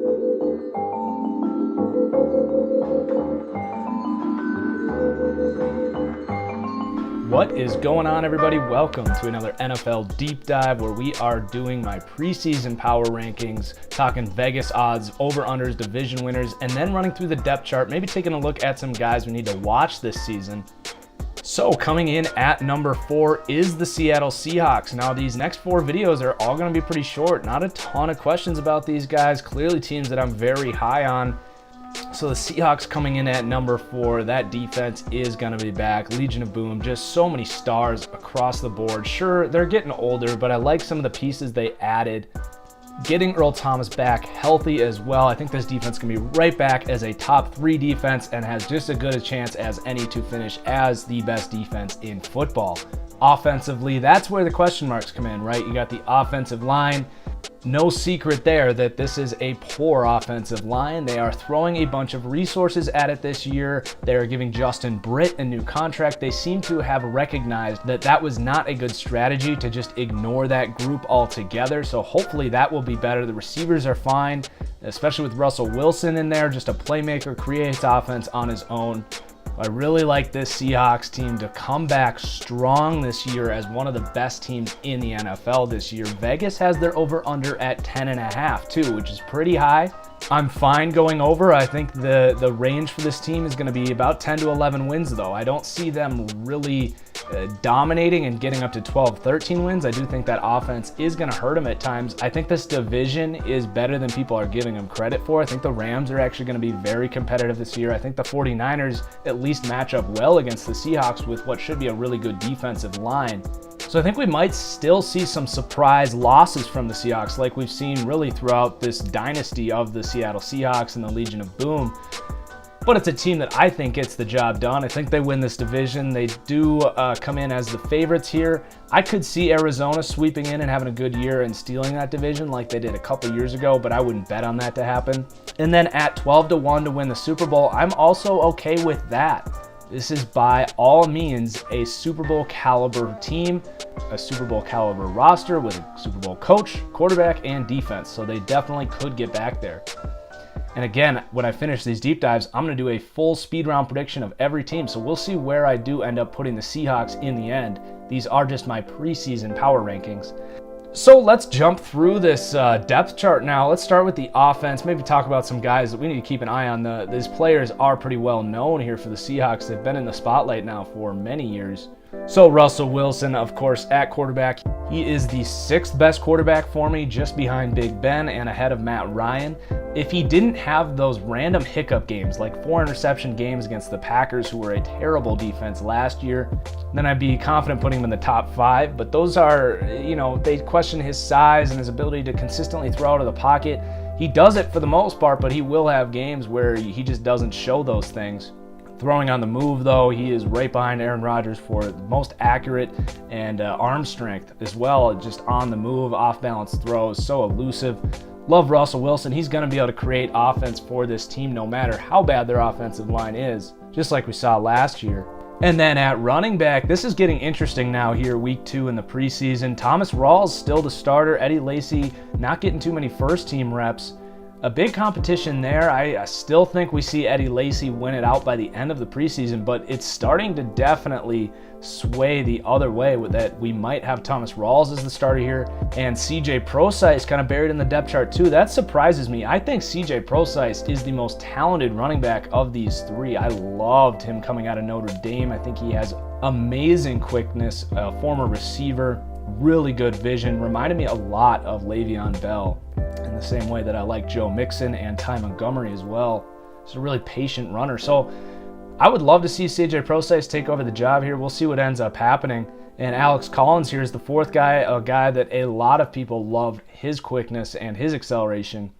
What is going on, everybody? Welcome to another NFL Deep Dive where we are doing my preseason power rankings, talking Vegas odds, over-unders, division winners, and then running through the depth chart, maybe taking a look at some guys we need to watch this season. So coming in at number 4 is the Seattle Seahawks. Now these next 4 videos are all going to be pretty short. Not a ton of questions about these guys. Clearly teams that I'm very high on. So the Seahawks coming in at number 4, that defense is going to be back. Legion of Boom, just so many stars across the board. Sure, they're getting older, but I like some of the pieces they added. Getting Earl Thomas back healthy as well. I think this defense can be right back as a top 3 defense and has just as good a chance as any to finish as the best defense in football. Offensively, that's where the question marks come in, right? You got the offensive line. No secret there that this is a poor offensive line. They are throwing a bunch of resources at it this year. They are giving Justin Britt a new contract. They seem to have recognized that that was not a good strategy to just ignore that group altogether. So hopefully that will be better. The receivers are fine, especially with Russell Wilson in there. Just a playmaker, creates offense on his own. I really like this Seahawks team to come back strong this year as one of the best teams in the NFL this year. Vegas has their over-under at 10.5 too, which is pretty high. I'm fine going over. I think the range for this team is going to be about 10 to 11 wins though. I don't see them really dominating and getting up to 12, 13 wins. I do think that offense is going to hurt them at times. I think this division is better than people are giving them credit for. I think the Rams are actually going to be very competitive this year. I think the 49ers at least match up well against the Seahawks with what should be a really good defensive line. So I think we might still see some surprise losses from the Seahawks like we've seen really throughout this dynasty of the Seattle Seahawks and the Legion of Boom. But it's a team that I think gets the job done. I think they win this division. They do come in as the favorites here. I could see Arizona sweeping in and having a good year and stealing that division like they did a couple years ago, but I wouldn't bet on that to happen. And then at 12 to 1 to win the Super Bowl, I'm also okay with that. This is by all means a Super Bowl caliber team, a Super Bowl caliber roster with a Super Bowl coach, quarterback, and defense. So they definitely could get back there. And again, when I finish these deep dives, I'm going to do a full speed round prediction of every team. So we'll see where I do end up putting the Seahawks in the end. These are just my preseason power rankings. So let's jump through this depth chart now. Let's start with the offense, maybe talk about some guys that we need to keep an eye on. These players are pretty well known here for the Seahawks. They've been in the spotlight now for many years. So Russell Wilson, of course, at quarterback. He is the 6th best quarterback for me, just behind Big Ben and ahead of Matt Ryan. If he didn't have those random hiccup games, like 4 interception games against the Packers, who were a terrible defense last year, then I'd be confident putting him in the top 5. But those are, they question his size and his ability to consistently throw out of the pocket. He does it for the most part, but he will have games where he just doesn't show those things. Throwing on the move, though, he is right behind Aaron Rodgers for the most accurate and arm strength as well. Just on the move, off-balance throws, so elusive. Love Russell Wilson. He's going to be able to create offense for this team no matter how bad their offensive line is, just like we saw last year. And then at running back, this is getting interesting now here, week 2 in the preseason. Thomas Rawls still the starter. Eddie Lacy not getting too many first-team reps. A big competition there. I still think we see Eddie Lacy win it out by the end of the preseason, but it's starting to definitely sway the other way with that we might have Thomas Rawls as the starter here, and CJ Prosise is kind of buried in the depth chart too. That surprises me. I think CJ Prosise is the most talented running back of these 3. I loved him coming out of Notre Dame. I think he has amazing quickness, a former receiver, really good vision, reminded me a lot of Le'Veon Bell in the same way that I like Joe Mixon and Ty Montgomery as well. He's a really patient runner. So I would love to see CJ Prosise take over the job here. We'll see what ends up happening. And Alex Collins here is the 4th guy, a guy that a lot of people loved his quickness and his acceleration.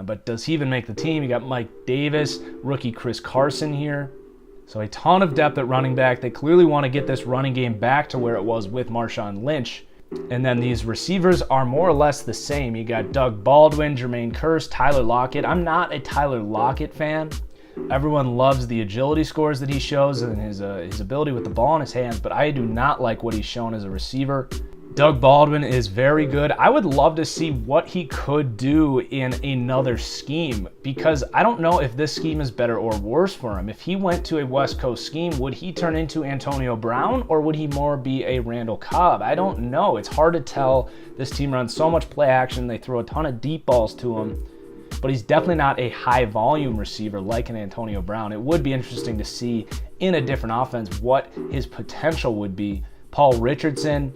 But does he even make the team? You got Mike Davis, rookie Chris Carson here. So a ton of depth at running back. They clearly want to get this running game back to where it was with Marshawn Lynch. And then these receivers are more or less the same. You got Doug Baldwin, Jermaine Kearse, Tyler Lockett. I'm not a Tyler Lockett fan. Everyone loves the agility scores that he shows and his ability with the ball in his hands, but I do not like what he's shown as a receiver. Doug Baldwin is very good. I would love to see what he could do in another scheme, because I don't know if this scheme is better or worse for him. If he went to a West Coast scheme, would he turn into Antonio Brown, or would he more be a Randall Cobb? I don't know. It's hard to tell. This team runs so much play action. They throw a ton of deep balls to him, but he's definitely not a high volume receiver like an Antonio Brown. It would be interesting to see in a different offense what his potential would be. Paul Richardson,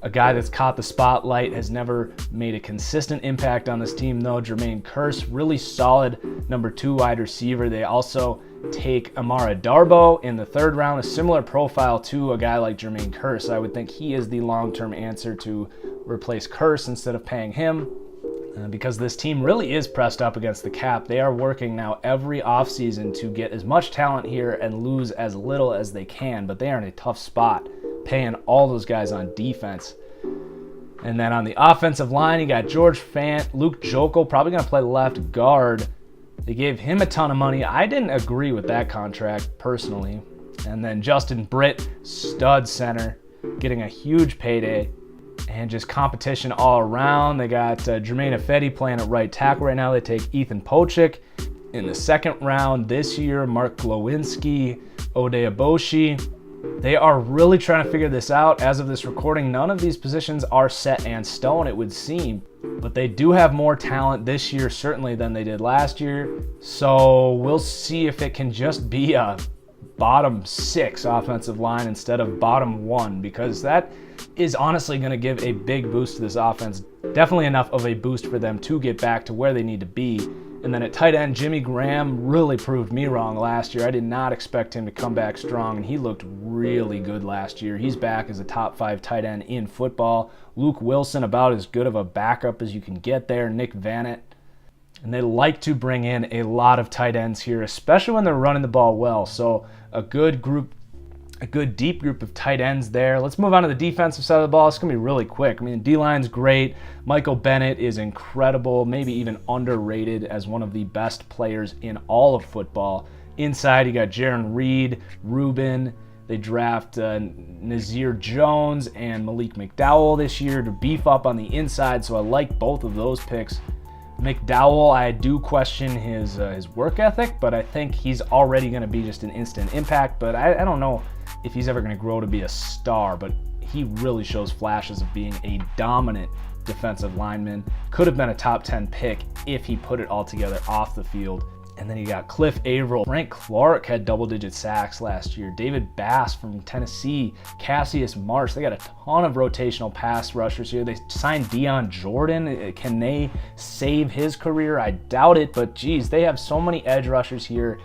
a guy that's caught the spotlight, has never made a consistent impact on this team though. Jermaine Kearse, really solid number 2 wide receiver. They also take Amara Darboh in the 3rd round, a similar profile to a guy like Jermaine Kearse. I would think he is the long-term answer to replace Kearse instead of paying him. Because this team really is pressed up against the cap. They are working now every offseason to get as much talent here and lose as little as they can, but they are in a tough spot, paying all those guys on defense. And then on the offensive line, you got George Fant, Luke Jokel, probably going to play left guard. They gave him a ton of money. I didn't agree with that contract personally. And then Justin Britt, stud center, getting a huge payday. And just competition all around. They got Jermaine Ifedi playing at right tackle right now. They take Ethan Pochik in the 2nd round this year. Mark Glowinski, Ode Aboshi. They are really trying to figure this out. As of this recording, none of these positions are set and stone, it would seem. But they do have more talent this year, certainly, than they did last year. So we'll see if it can just be a bottom 6 offensive line instead of bottom 1, because that is honestly going to give a big boost to this offense. Definitely enough of a boost for them to get back to where they need to be. And then at tight end, Jimmy Graham really proved me wrong last year. I did not expect him to come back strong, and he looked really good last year. He's back as a top 5 tight end in football. Luke Wilson, about as good of a backup as you can get there. Nick Vannett. And they like to bring in a lot of tight ends here, especially when they're running the ball well. So a good deep group of tight ends there. Let's move on to the defensive side of the ball. It's going to be really quick. I mean, the D-line's great. Michael Bennett is incredible, maybe even underrated as one of the best players in all of football. Inside, you got Jaron Reed, Rubin. They draft Nazir Jones and Malik McDowell this year to beef up on the inside, so I like both of those picks. McDowell, I do question his work ethic, but I think he's already going to be just an instant impact. But I don't know if he's ever going to grow to be a star, but he really shows flashes of being a dominant defensive lineman. Could have been a top 10 pick if he put it all together off the field. And then you got Cliff Averill. Frank Clark had double-digit sacks last year. David Bass from Tennessee. Cassius Marsh. They got a ton of rotational pass rushers here. They signed Deion Jordan. Can they save his career? I doubt it, but geez, they have so many edge rushers here.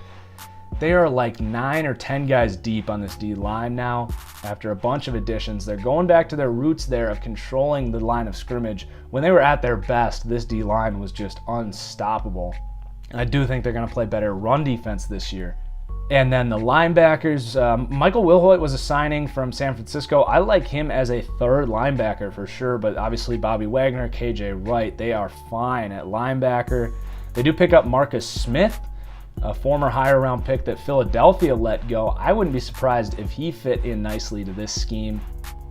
They are like 9 or 10 guys deep on this D-line now. After a bunch of additions, they're going back to their roots there of controlling the line of scrimmage. When they were at their best, this D-line was just unstoppable. I do think they're going to play better run defense this year. And then the linebackers, Michael Wilhoit was a signing from San Francisco. I like him as a 3rd linebacker for sure, but obviously Bobby Wagner, KJ Wright, they are fine at linebacker. They do pick up Marcus Smith, a former higher round pick that Philadelphia let go. I wouldn't be surprised if he fit in nicely to this scheme.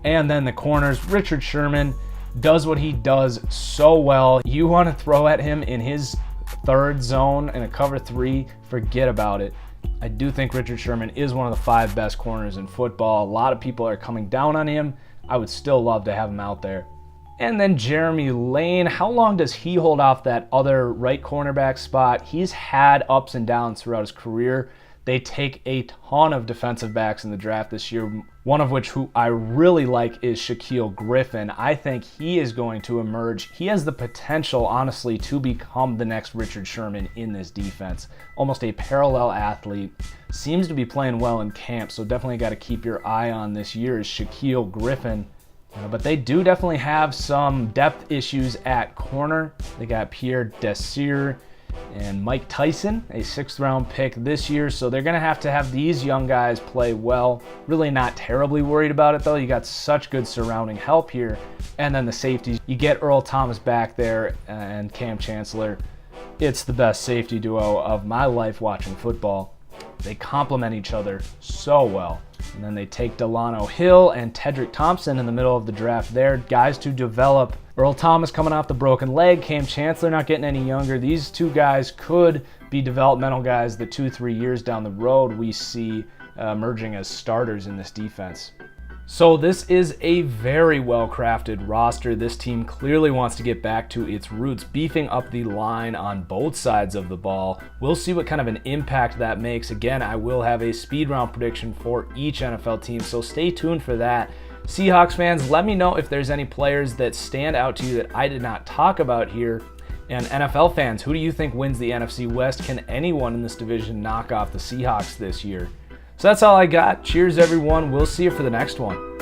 And then the corners, Richard Sherman does what he does so well. You want to throw at him in his 3rd zone in a cover 3, forget about it. I do think Richard Sherman is one of the 5 best corners in football. A lot of people are coming down on him. I would still love to have him out there. And then Jeremy Lane, how long does he hold off that other right cornerback spot? He's had ups and downs throughout his career. They take a ton of defensive backs in the draft this year, one of which who I really like is Shaquille Griffin. I think he is going to emerge. He has the potential, honestly, to become the next Richard Sherman in this defense. Almost a parallel athlete. Seems to be playing well in camp, so definitely got to keep your eye on this year is Shaquille Griffin. But they do definitely have some depth issues at corner. They got Pierre Desir and Mike Tyson, a 6th round pick this year. So they're going to have these young guys play well. Really not terribly worried about it, though. You got such good surrounding help here. And then the safeties, you get Earl Thomas back there and Cam Chancellor. It's the best safety duo of my life watching football. They complement each other so well. And then they take Delano Hill and Tedrick Thompson in the middle of the draft there. Guys to develop. Earl Thomas coming off the broken leg. Cam Chancellor not getting any younger. These two guys could be developmental guys that 2-3 years down the road we see emerging as starters in this defense. So this is a very well-crafted roster. This team clearly wants to get back to its roots, beefing up the line on both sides of the ball. We'll see what kind of an impact that makes. Again, I will have a speed round prediction for each NFL team, so stay tuned for that. Seahawks fans, let me know if there's any players that stand out to you that I did not talk about here. And NFL fans, who do you think wins the NFC West? Can anyone in this division knock off the Seahawks this year? So that's all I got. Cheers, everyone. We'll see you for the next one.